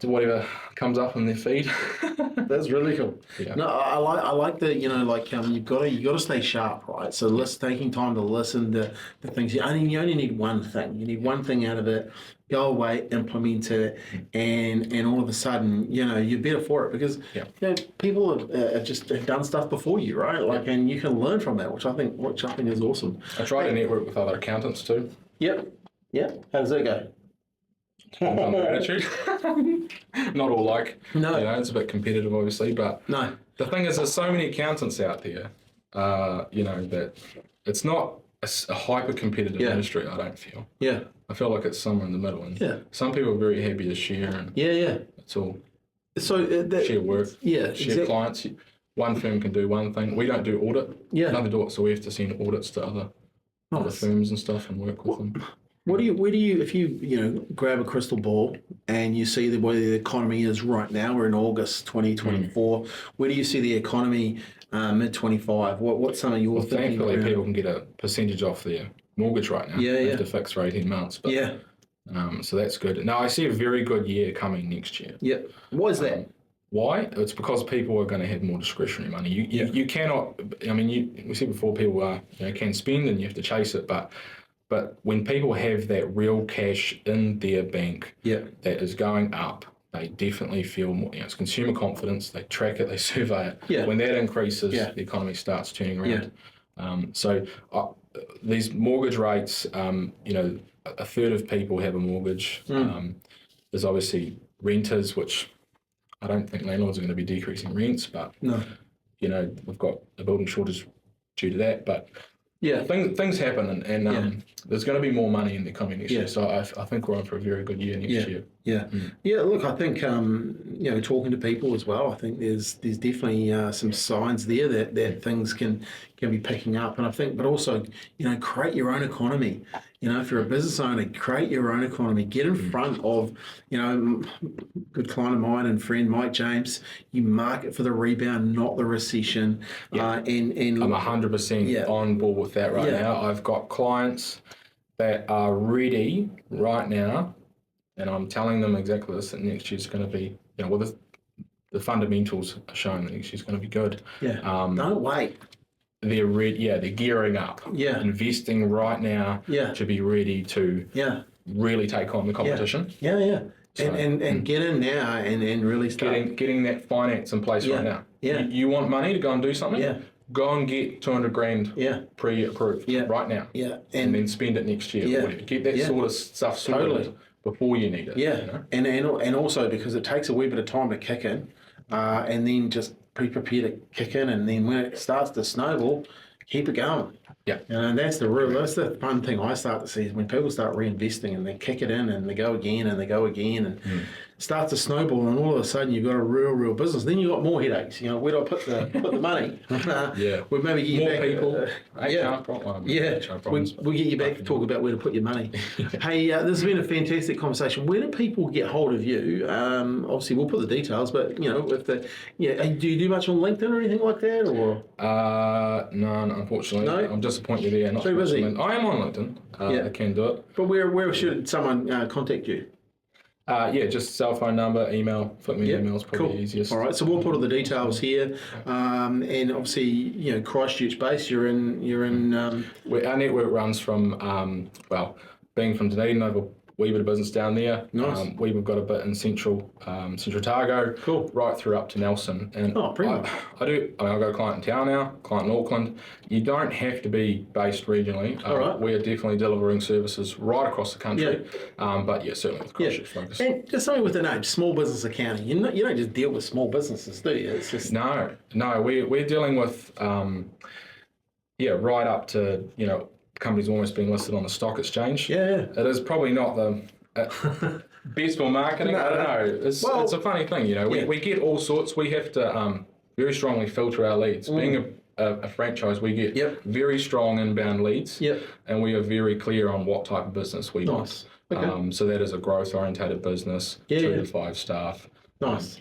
Whatever comes up in their feed. That's really cool. Yeah. No, I like that. You've got to stay sharp, right? So taking time to listen to the things. You only need one thing. You need one thing out of it. Go away, implement it, and all of a sudden, you're better for it because people have done stuff before you, right? And you can learn from that, which I think is awesome. I try to network with other accountants too. Yep. How does that go? Attitude. Not all it's a bit competitive obviously, but no. The thing is there's so many accountants out there that it's not a hyper competitive industry. I don't feel I feel like it's somewhere in the middle, and some people are very happy to share, and it's all share work, share clients. One firm can do one thing. We don't do audit, another do it, so we have to send audits to other other Nice. firms and stuff and work with them. Where do you, if you grab a crystal ball and you see the way the economy is right now, we're in August 2024, where do you see the economy mid 25? What's some of your thinking? Thankfully, people can get a percentage off their mortgage right now. Yeah, They yeah. have to fix for 18 months. But, Yeah, so that's good. Now, I see a very good year coming next year. yeah. Why is that? Why? It's because people are going to have more discretionary money. You cannot. I mean, we said before, people can spend and you have to chase it, but when people have that real cash in their bank that is going up, they definitely feel more. It's consumer confidence. They track it, they survey it. Yeah. When that increases, the economy starts turning around. These mortgage rates, a third of people have a mortgage. There's obviously renters, which I don't think landlords are going to be decreasing rents, but No. we've got a building shortage due to that. But things happen, and there's going to be more money in the economy next year. So I think we're on for a very good year next year. Yeah. Look, I think talking to people as well, I think there's definitely some signs there that things can be picking up, and I think, but also create your own economy. If you're a business owner, create your own economy. Get in front of good client of mine and friend Mike James. You market for the rebound, not the recession. And I'm 100% on board with that right now. I've got clients that are ready right now, and I'm telling them exactly this, that next year's going to be, the fundamentals are showing that next year's going to be good. Don't wait. They're ready, they're gearing up, investing right now to be ready to really take on the competition. So, and get in now and really start getting that finance in place right now. You want money to go and do something? Go and get 200 grand pre-approved right now. And then spend it next year. Whatever. Get that sort of stuff sorted before you need it. And also because it takes a wee bit of time to kick in, and then just be prepared to kick in, and then when it starts to snowball, keep it going. And that's the fun thing I start to see is when people start reinvesting and they kick it in and they go again and it starts to snowball, and all of a sudden you've got a real business. Then you've got more headaches. Where do I put the money? We maybe get more you back, people. We'll get you back to talk about where to put your money. Hey, this has been a fantastic conversation. Where do people get hold of you? Obviously, we'll put the details, but do you do much on LinkedIn or anything like that, or? No, unfortunately, No? I'm disappointed you there. Not Too busy. I am on LinkedIn. I can do it. But where should someone contact you? Just cell phone number, email. Flick me email is probably easiest. All right, so we'll put all the details here, and obviously, Christchurch based. You're in. Our network runs from being from Dunedin over wee bit of business down there. Nice. We've got a bit in central Otago. Cool. Right through up to Nelson. And pretty much. I've got a client in town now, client in Auckland. You don't have to be based regionally. All right. We are definitely delivering services right across the country. But certainly with Christchurch focus. And just something with the name, Small Business Accounting. You don't just deal with small businesses, do you? It's just No. We're dealing with right up to companies almost being listed on the stock exchange. It is probably not the best for marketing. I don't know. It's a funny thing, We get all sorts. We have to very strongly filter our leads. Being a franchise, we get very strong inbound leads, and we are very clear on what type of business we want. Okay. So that is a growth-orientated business, 2 to 5 staff,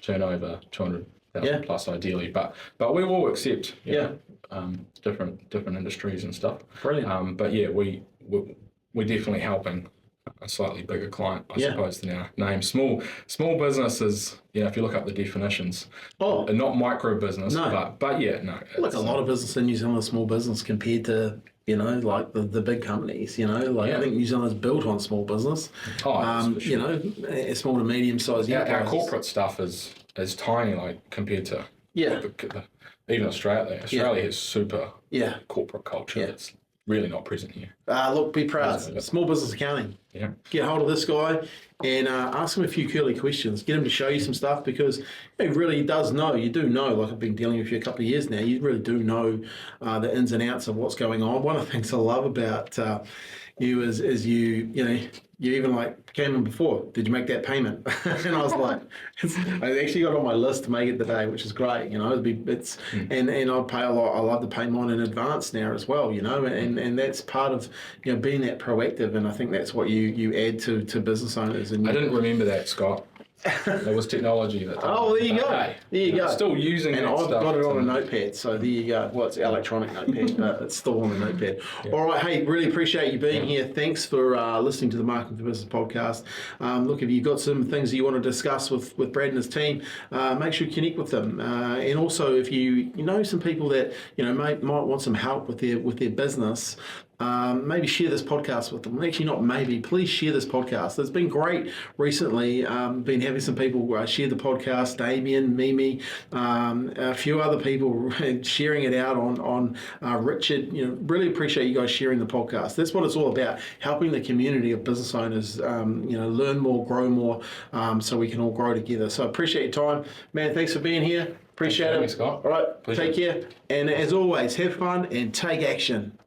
turnover 200,000 plus ideally. But we will accept different industries and stuff. Brilliant. But we're definitely helping a slightly bigger client, I suppose, than our name. Small business is, if you look up the definitions, not micro business, but no. Like a lot of business in New Zealand is small business compared to like the big companies. I think New Zealand is built on small business. For sure. Small to medium sized. Our corporate stuff is tiny, compared to even Australia. Australia has super corporate culture that's really not present here. Look, be proud. Small Business Accounting. Get hold of this guy and ask him a few curly questions. Get him to show you some stuff, because he really does know. You do know, like I've been dealing with you a couple of years now, you really do know the ins and outs of what's going on. One of the things I love about you is you you even like came in before. Did you make that payment? And I was like, I actually got on my list to make it today, which is great. You know, and I pay a lot. I love to pay mine in advance now as well. You know, and that's part of being that proactive. And I think that's what you add to business owners. And I didn't remember that, Scott. There was technology that. Oh, there you go. Hey, There you go. Still using and that I've stuff. got it on a notepad, so there you go. Well, it's electronic notepad, but it's still on a notepad. All right, hey, really appreciate you being here. Thanks for listening to the Marketing for Business podcast. Look, if you've got some things that you want to discuss with Brad and his team, make sure you connect with them. And also, if you know some people that might want some help with their business, maybe share this podcast with them. Actually, not maybe. Please share this podcast. It's been great recently. Been having some people share the podcast. Damien, Mimi, a few other people sharing it out on Richard. Really appreciate you guys sharing the podcast. That's what it's all about. Helping the community of business owners, learn more, grow more, so we can all grow together. So appreciate your time, man. Thanks for being here. Appreciate it. Thanks, Scott. All right. Pleasure. Take care. And as always, have fun and take action.